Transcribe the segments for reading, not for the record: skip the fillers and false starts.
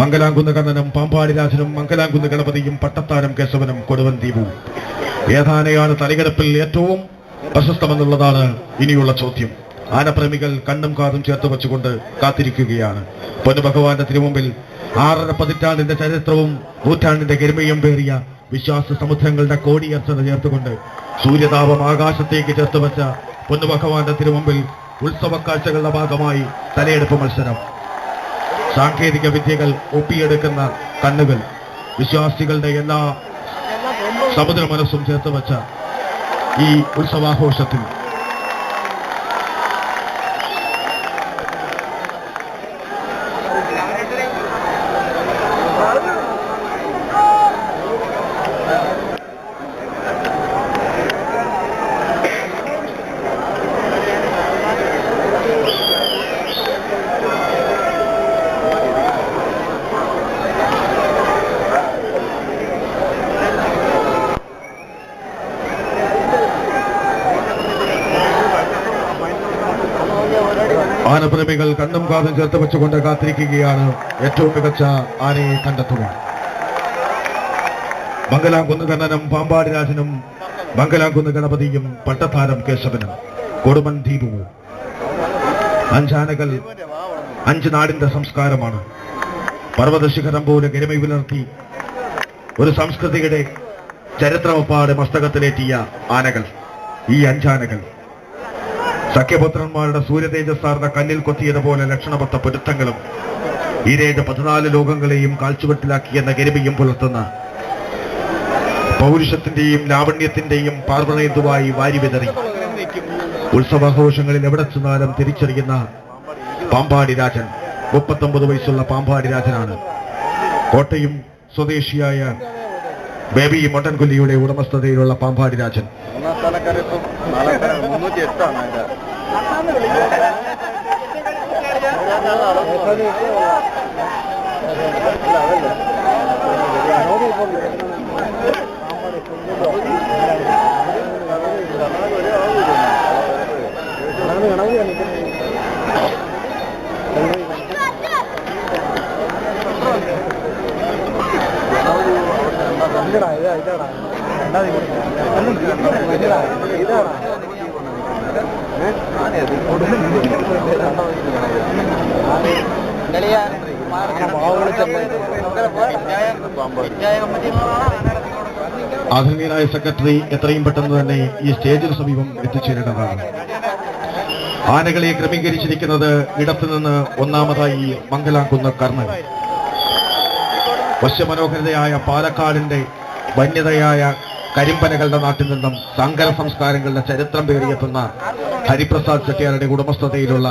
മംഗലാംകുന്ന് കണ്ണനും പാമ്പാടി രാജനും മംഗലാംകുന്ന് ഗണപതിയും പട്ടത്താനം കേശവനും കൊടുവൻ ദീപവും. ഏതാനയാണ് തലയെടുപ്പിൽ ഏറ്റവും പ്രശസ്തമെന്നുള്ളതാണ് ഇനിയുള്ള ചോദ്യം. ആനപ്രേമികൾ കണ്ണും കാതും ചേർത്ത് വെച്ചുകൊണ്ട് കാത്തിരിക്കുകയാണ്. പൊന്നുഭഗവാന്റെ തിരുമുമ്പിൽ 6.5 പതിറ്റാണ്ടിന്റെ ചരിത്രവും നൂറ്റാണ്ടിന്റെ ഗരിമയും പേറിയ വിശ്വാസ സമുദ്രങ്ങളുടെ കോടിയർച്ചന ചേർത്തുകൊണ്ട് സൂര്യതാപം ആകാശത്തേക്ക് ചേർത്ത് വെച്ച പൊന്നുഭഗവാന്റെ തിരുമുമ്പിൽ ഉത്സവ കാഴ്ചകളുടെ ഭാഗമായി തലയെടുപ്പ് മത്സരം. സാങ്കേതിക വിദ്യകൾ ഒപ്പിയെടുക്കുന്ന കണ്ണുകൾ, വിശ്വാസികളുടെ എല്ലാ സമുദ്ര മനസ്സും ചേർത്ത് വെച്ച ഈ ഉത്സവാഘോഷത്തിൽ ആനപ്രേമികൾ കണ്ണും കാതും ചേർത്ത് വെച്ചുകൊണ്ട് കാത്തിരിക്കുകയാണ് ഏറ്റവും മികച്ച ആനയെ കണ്ടെത്തുക. മംഗലാംകുന്ന് കണ്ണനും പാമ്പാടി രാജനും മംഗലാംകുന്ന് ഗണപതിയും പട്ടത്താനം കേശവനും കൊടുമൺ ദീപവും. 5 ആനകൾ 5 നാടിന്റെ സംസ്കാരമാണ്. പർവ്വതശിഖരം പോലെ ഗരിമ വിലർത്തി ഒരു സംസ്കൃതിയുടെ ചരിത്രമൊപ്പാട് മസ്തകത്തിലേറ്റിയ ആനകൾ. ഈ 5 ആനകൾ സഖ്യപുത്രന്മാരുടെ സൂര്യതേജസ്സാർന്ന കല്ലിൽ കൊത്തിയതുപോലെ ലക്ഷണമൊത്ത പൊരുത്തങ്ങളും ഈരേഴ് 14 ലോകങ്ങളെയും കാൽച്ചുവട്ടിലാക്കിയെന്ന ഗരിമയും പുലർത്തുന്ന പൗരുഷത്തിന്റെയും ലാവണ്യത്തിന്റെയും പാർവണേന്തുവായി വാരിവിതറി ഉത്സവാഘോഷങ്ങളിൽ എവിടെ ചെന്നാലും തിരിച്ചറിയുന്ന പാമ്പാടി രാജൻ. 39 വയസ്സുള്ള പാമ്പാടി രാജനാണ്. കോട്ടയം സ്വദേശിയായ ബേബി മൊട്ടൻകൊല്ലിയുടെ ഉടമസ്ഥതയിലുള്ള പാമ്പാടി രാജൻ. ആദരണീയനായ സെക്രട്ടറി എത്രയും പെട്ടെന്ന് തന്നെ ഈ സ്റ്റേജിന് സമീപം എത്തിച്ചേരേണ്ടതാണ്. ആനകളെ ക്രമീകരിച്ചിരിക്കുന്നത് ഇടത്തുനിന്ന് ഒന്നാമതായി മംഗലാംകുന്ന് കർണൻ. വശ്യമനോഹരതയായ പാലക്കാടിന്റെ വന്യതയായ കരിമ്പനകളുടെ നാട്ടിൽ നിന്നും സങ്കര സംസ്കാരങ്ങളുടെ ചരിത്രം പേറിയെത്തുന്ന ഹരിപ്രസാദ് ചെട്ടിയാരുടെ ഉടമസ്ഥതയിലുള്ള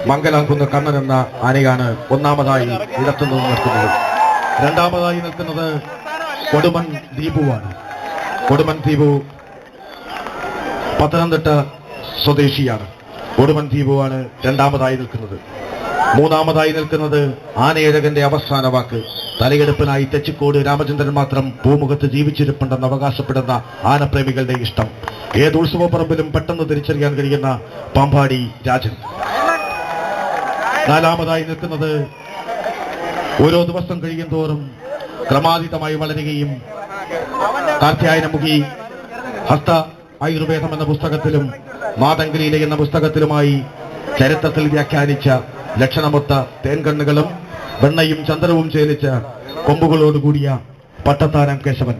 മംഗലാംകുന്ന് കണ്ണൻ എന്ന ആനയാണ് ഒന്നാമതായി ഇടത്തുനിന്ന് നിൽക്കുന്നത്. രണ്ടാമതായി നിൽക്കുന്നത് കൊടുമൺ ദീപുവാണ്. കൊടുമൺ ദീപു പത്തനംതിട്ട സ്വദേശിയാണ്. കൊടുമൺ ദീപുവാണ് രണ്ടാമതായി നിൽക്കുന്നത്. മൂന്നാമതായി നിൽക്കുന്നത് ആനയഴകന്റെ അവസാന വാക്ക്. തലയെടുപ്പിനായി തെച്ചിക്കോട് രാമചന്ദ്രൻ മാത്രം ഭൂമുഖത്ത് ജീവിച്ചിരിപ്പുണ്ടെന്ന് അവകാശപ്പെടുന്ന ആനപ്രേമികളുടെ ഇഷ്ടം. ഏത് ഉത്സവപ്പറമ്പിലും പെട്ടെന്ന് തിരിച്ചറിയാൻ കഴിയുന്ന പാമ്പാടി രാജൻ. നാലാമതായി നിൽക്കുന്നത് ഓരോ ദിവസം കഴിയും തോറും ക്രമാതീതമായി വളരുകയും കാർത്യായനമുഖി ഹസ്ത ആയുർവേദം എന്ന പുസ്തകത്തിലും മാതംഗലീല എന്ന പുസ്തകത്തിലുമായി ചരിത്രത്തിൽ വ്യാഖ്യാനിച്ച ലക്ഷണമൊത്ത തേൻകണ്ണുകളും വെണ്ണയും ചന്ദ്രവും ചേലിച്ച കൊമ്പുകളോടുകൂടിയ പട്ടത്താനം കേശവൻ.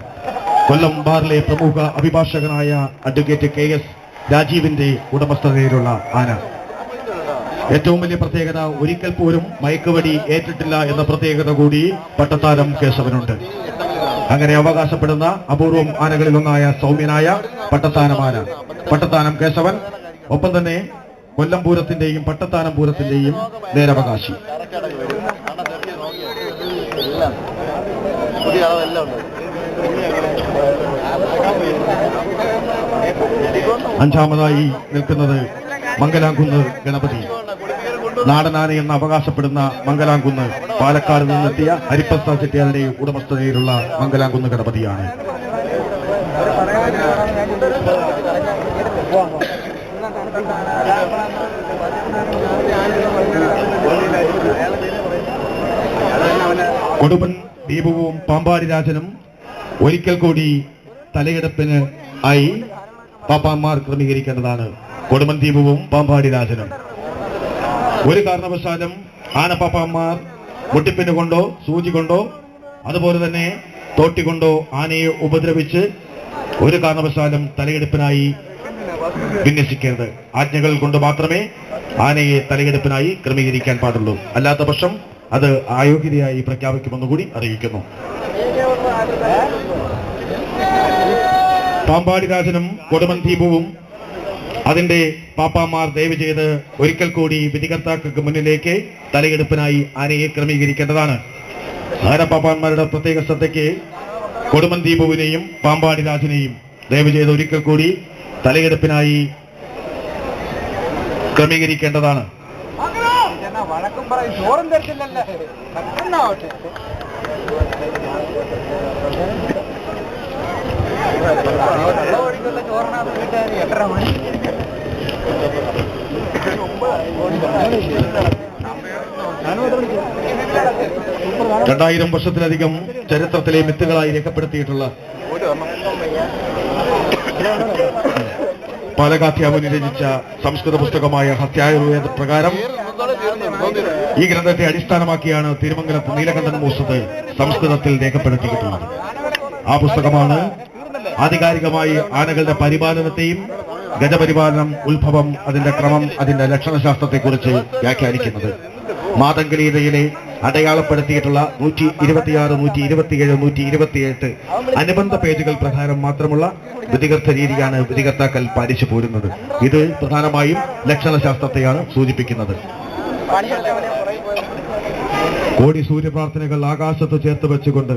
കൊല്ലം ബാറിലെ പ്രമുഖ അഭിഭാഷകനായ അഡ്വക്കേറ്റ് KS രാജീവിന്റെ ഉടമസ്ഥതയിലുള്ള ആന. ഏറ്റവും വലിയ പ്രത്യേകത, ഒരിക്കൽ പോലും മയക്കുവടി ഏറ്റിട്ടില്ല എന്ന പ്രത്യേകത കൂടി പട്ടത്താനം കേശവനുണ്ട്. അങ്ങനെ അവകാശപ്പെടുന്ന അപൂർവം ആനകളിലൊന്നായ സൗമ്യനായ പട്ടത്താനം ആന പട്ടത്താനം കേശവൻ. ഒപ്പം തന്നെ കൊല്ലം പൂരത്തിന്റെയും പട്ടത്താനം പൂരത്തിന്റെയും നേരവകാശി. അഞ്ചാമതായി നിൽക്കുന്നത് മംഗലാംകുന്ന് ഗണപതി. നാടനാന എന്ന് അവകാശപ്പെടുന്ന മംഗലാംകുന്ന് പാലക്കാട് നിന്നെത്തിയ ഹരിപ്രസാദ് ചെട്ടിയാരുടെ ഉടമസ്ഥതയിലുള്ള മംഗലാംകുന്ന് ഗണപതിയാണ്. കൊടുമൺ ദീപവും പാമ്പാടി രാജനും ഒരിക്കൽ കൂടി തലയെടുപ്പിന് ആയി പാപ്പാന്മാർ ക്രമീകരിക്കേണ്ടതാണ്. കൊടുമൺ ദീപവും പാമ്പാടി രാജനും ഒരു കാരണവശാലും ആനപ്പാപ്പാന്മാർ മുട്ടിപ്പിന് കൊണ്ടോ സൂചി കൊണ്ടോ അതുപോലെ തന്നെ തോട്ടിക്കൊണ്ടോ ആനയെ ഉപദ്രവിച്ച് ഒരു കാരണവശാലും തലയെടുപ്പിനായി വിന്യസിക്കരുത്. ആജ്ഞകൾ കൊണ്ട് മാത്രമേ ആനയെ തലയെടുപ്പിനായി ക്രമീകരിക്കാൻ പാടുള്ളൂ. അല്ലാത്ത പക്ഷം അത് അയോഗ്യതയായി പ്രഖ്യാപിക്കുമെന്ന് കൂടി അറിയിക്കുന്നു. പാമ്പാടി രാജനും കൊടുമൺ ദീപവും അതിന്റെ പാപ്പാമാർ ദയവ് ചെയ്ത് ഒരിക്കൽ കൂടി വിധികർത്താക്കൾക്ക് മുന്നിലേക്ക് തലയെടുപ്പിനായി ആനയെ ക്രമീകരിക്കേണ്ടതാണ്. ആനപ്പാപ്പാന്മാരുടെ പ്രത്യേക ശ്രദ്ധയ്ക്ക് കൊടുമൺ ദീപുവിനെയും പാമ്പാടി രാജനെയും ദയവ് ചെയ്ത് ഒരിക്കൽ കൂടി തലയെടുപ്പിനായി ക്രമീകരിക്കേണ്ടതാണ്. രണ്ടായിരം വർഷത്തിലധികം ചരിത്രത്തിലെ മിത്തുകളായി രേഖപ്പെടുത്തിയിട്ടുള്ള പാലകാത്യാമുനി രചിച്ച സംസ്കൃത പുസ്തകമായ ഹത്യായുർവേദ പ്രകാരം ഈ ഗ്രന്ഥത്തെ അടിസ്ഥാനമാക്കിയാണ് തിരുമംഗലത്ത് നീലകണ്ഠൻ മൂസത്ത് സംസ്കൃതത്തിൽ രേഖപ്പെടുത്തിയിട്ടുള്ളത്. ആ പുസ്തകമാണ് ആധികാരികമായി ആനകളുടെ പരിപാലനത്തെയും ഗജപരിപാലനം, ഉത്ഭവം, അതിന്റെ ക്രമം, അതിന്റെ ലക്ഷണശാസ്ത്രത്തെക്കുറിച്ച് വ്യാഖ്യാനിക്കുന്നത്. മാതംഗലീലയിലെ അടയാളപ്പെടുത്തിയിട്ടുള്ള 126, 127, 128 അനുബന്ധ പേജുകൾ പ്രകാരം മാത്രമുള്ള വിധികർത്ത രീതിയാണ് വിധികർത്താക്കൾ പാലിച്ചു പോരുന്നത്. ഇത് പ്രധാനമായും ലക്ഷണശാസ്ത്രത്തെയാണ് സൂചിപ്പിക്കുന്നത്. കോടി സൂര്യപ്രാർത്ഥനകൾ ആകാശത്ത് ചേർത്ത് വെച്ചുകൊണ്ട്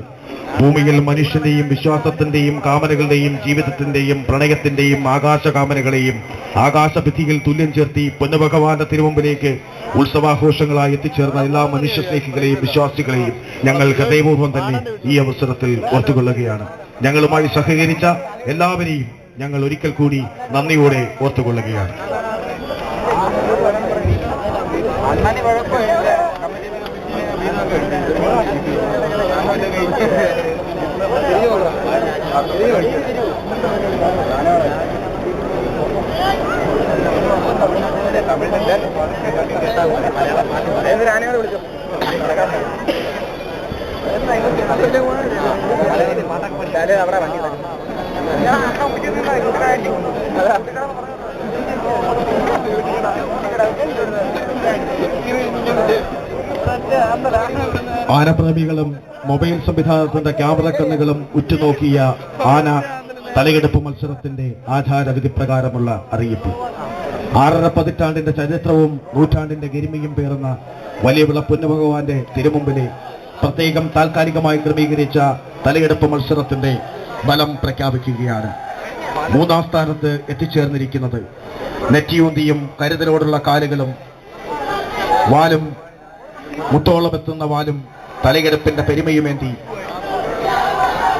ഭൂമിയിൽ മനുഷ്യന്റെയും വിശ്വാസത്തിന്റെയും കാമനകളുടെയും ജീവിതത്തിന്റെയും പ്രണയത്തിന്റെയും ആകാശകാമനകളെയും ആകാശഭിത്തിയിൽ തുല്യം ചേർത്തി പൊന്നുഭഗവാന്റെ തിരുമുമ്പിലേക്ക് ഉത്സവാഘോഷങ്ങളായി എത്തിച്ചേർന്ന എല്ലാ മനുഷ്യസ്നേഹികളെയും വിശ്വാസികളെയും ഞങ്ങൾ ഹൃദയപൂർവ്വം തന്നെ ഈ അവസരത്തിൽ ഓർത്തുകൊള്ളുകയാണ്. ഞങ്ങളുമായി സഹകരിച്ച എല്ലാവരെയും ഞങ്ങൾ ഒരിക്കൽ കൂടി നന്ദിയോടെ ഓർത്തുകൊള്ളുകയാണ്. ആനപ്രേമികളും മൊബൈൽ സംവിധാനത്തിന്റെ ക്യാമറ കണ്ണുകളും ഉറ്റുനോക്കിയ ആന തലയെടുപ്പ് മത്സരത്തിന്റെ ആചാരവിധി പ്രകാരമുള്ള അറിയിപ്പ്. 6.5 പതിറ്റാണ്ടിന്റെ ചരിത്രവും നൂറ്റാണ്ടിന്റെ ഗരിമയും പേറുന്ന വലിയ വിള പൊന്നുഭഗവാന്റെ തിരുമുമ്പിലെ പ്രത്യേകം താൽക്കാലികമായി ക്രമീകരിച്ച തലയെടുപ്പ് മത്സരത്തിന്റെ ഫലം പ്രഖ്യാപിക്കുകയാണ്. 3ാം സ്ഥാനത്ത് എത്തിച്ചേർന്നിരിക്കുന്നത് നെറ്റിയൂന്തിയും കരുതലോടുള്ള കാലുകളും വാലും മുട്ടോളമെത്തുന്ന വാലും തലയെടുപ്പിന്റെ പെരുമയുമേന്തി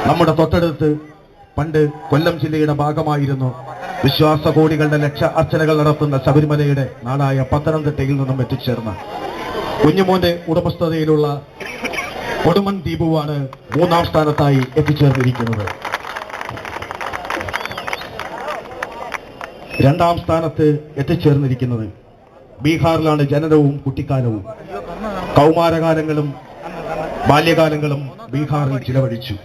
നമ്മുടെ തൊട്ടടുത്ത് പണ്ട് കൊല്ലം ജില്ലയുടെ ഭാഗമായിരുന്നു വിശ്വാസകോടികളുടെ ലക്ഷ അർച്ചനകൾ നടത്തുന്ന ശബരിമലയുടെ നാടായ പത്തനംതിട്ടയിൽ നിന്നും എത്തിച്ചേർന്ന കുഞ്ഞുമോന്റെ ഉടമസ്ഥതയിലുള്ള കൊടുമൺ ദീപുവാണ് 3ാം സ്ഥാനത്തായി എത്തിച്ചേർന്നിരിക്കുന്നത്. 2ാം സ്ഥാനത്ത് എത്തിച്ചേർന്നിരിക്കുന്നത് ബീഹാറിലാണ് ജനനവും കുട്ടിക്കാലവും. കൗമാരകാലങ്ങളും ബാല്യകാലങ്ങളും ബീഹാറിൽ ചിലവഴിച്ചു.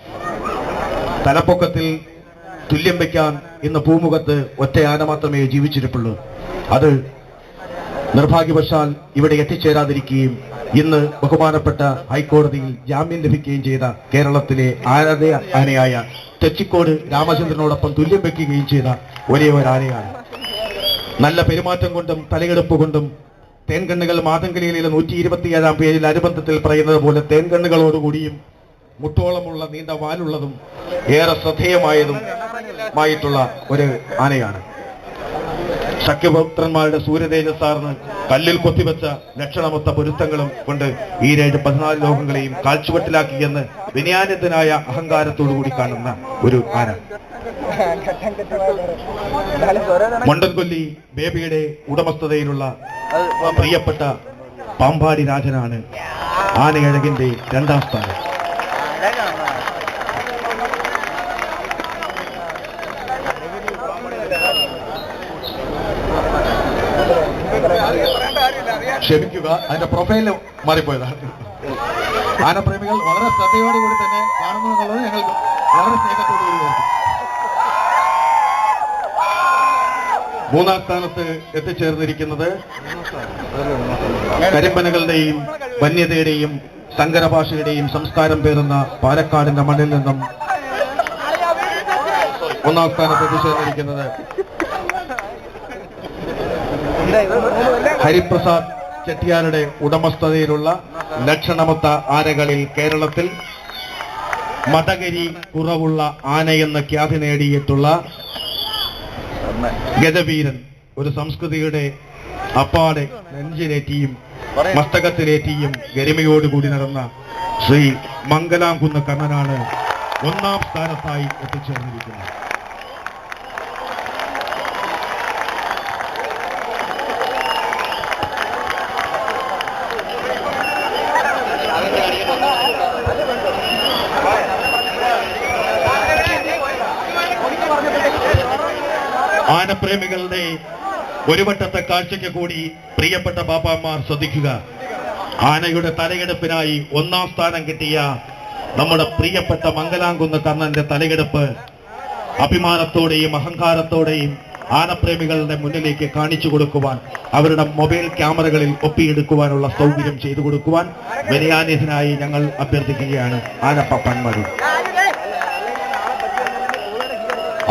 തലപ്പൊക്കത്തിൽ തുല്യം വയ്ക്കാൻ ഇന്ന് ഭൂമുഖത്ത് ഒറ്റ ആന മാത്രമേ ജീവിച്ചിരിപ്പുള്ളൂ. അത് നിർഭാഗ്യവശാൽ ഇവിടെ എത്തിച്ചേരാതിരിക്കുകയും ഇന്ന് ബഹുമാനപ്പെട്ട ഹൈക്കോടതിയിൽ ജാമ്യം ലഭിക്കുകയും ചെയ്ത കേരളത്തിലെ ആനയായ തെച്ചിക്കോട് രാമചന്ദ്രനോടൊപ്പം തുല്യം വയ്ക്കുകയും ചെയ്ത ഒരേ ഒരു ആനയാണ്. നല്ല പെരുമാറ്റം കൊണ്ടും തലയെടുപ്പ് കൊണ്ടും തേൻകണ്ണുകൾ മാതംഗലീലയിലെ 127-ാം പേജിൽ അനുബന്ധത്തിൽ പറയുന്നത് പോലെ തേൻകണ്ണുകളോടുകൂടിയും മുട്ടോളമുള്ള നീണ്ട വാലുള്ളതും ഏറെ ശ്രദ്ധേയമായതുമായിട്ടുള്ള ഒരു ആനയാണ്. സഖ്യപുത്രന്മാരുടെ സൂര്യതേജസ്സാർന്ന് കല്ലിൽ കൊത്തിവെച്ച ലക്ഷണമൊത്ത പൊരുത്തങ്ങളും കൊണ്ട് ഈ 14 ലോകങ്ങളെയും കാൽച്ചുവട്ടിലാക്കിയെന്ന് വിനയാനിതനായ അഹങ്കാരത്തോടുകൂടി കാണുന്ന ഒരു ആന. മണ്ടൻകൊല്ലി ബേബിയുടെ ഉടമസ്ഥതയിലുള്ള പ്രിയപ്പെട്ട പാമ്പാടി രാജനാണ് ആനയഴകിന്റെ 2ാം സ്ഥാനം. ക്ഷമിക്കുക, അതിന്റെ പ്രൊഫൈല് മാറിപ്പോയതാണ്. ആനപ്രേമികൾ വളരെ ശ്രദ്ധയോടുകൂടി തന്നെ കാണുന്നു എന്നുള്ളത് ഞങ്ങൾ വളരെ സ്നേഹത്തോടുകൂടി ഓർക്കും. മൂന്നാം സ്ഥാനത്ത് എത്തിച്ചേർന്നിരിക്കുന്നത് കരിമ്പനകളുടെയും വന്യതയുടെയും സങ്കരഭാഷയുടെയും സംസ്കാരം പേറുന്ന പാലക്കാടിന്റെ മണ്ണിൽ നിന്നും ഒന്നാം സ്ഥാനത്ത് എത്തിച്ചേർന്നിരിക്കുന്നത് ഹരിപ്രസാദ് ചെട്ടിയാരുടെ ഉടമസ്ഥതയിലുള്ള ലക്ഷണമൊത്ത ആനകളിൽ കേരളത്തിൽ മതകരി കുറവുള്ള ആനയെന്ന ഖ്യാതി നേടിയിട്ടുള്ള ഗജവീരൻ, ഒരു സംസ്കൃതിയുടെ അപ്പാടെ നെഞ്ചിലേറ്റിയും മസ്തകത്തിലേറ്റിയും ഗരിമയോടുകൂടി നടന്ന ശ്രീ മംഗലാംകുന്ന് കണ്ണനാണ് ഒന്നാം സ്ഥാനത്തായി എത്തിച്ചേർന്നിരിക്കുന്നത്. ആനപ്രേമികളുടെ ഒരു വട്ടത്തെ കാഴ്ചയ്ക്ക് കൂടി പ്രിയപ്പെട്ട ബാപ്പാമാർ ശ്രദ്ധിക്കുക. ആനയുടെ തലയെടുപ്പിനായി ഒന്നാം സ്ഥാനം കിട്ടിയ നമ്മുടെ പ്രിയപ്പെട്ട മംഗലാംകുന്ന് കണ്ണന്റെ തലയെടുപ്പ് അഭിമാനത്തോടെയും അഹങ്കാരത്തോടെയും ആനപ്രേമികളുടെ മുന്നിലേക്ക് കാണിച്ചു കൊടുക്കുവാൻ, അവരുടെ മൊബൈൽ ക്യാമറകളിൽ ഒപ്പിയെടുക്കുവാനുള്ള സൗകര്യം ചെയ്തു കൊടുക്കുവാൻ വിനയാന്യതനായി ഞങ്ങൾ അഭ്യർത്ഥിക്കുകയാണ്. ആനപ്പന്മാർ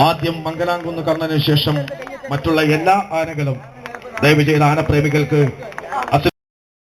ആദ്യം മംഗലാംകുന്ന് കണ്ണന് ശേഷം മറ്റുള്ള എല്ലാ ആനകളും ദയവ് ചെയ്ത ആനപ്രേമികൾക്ക്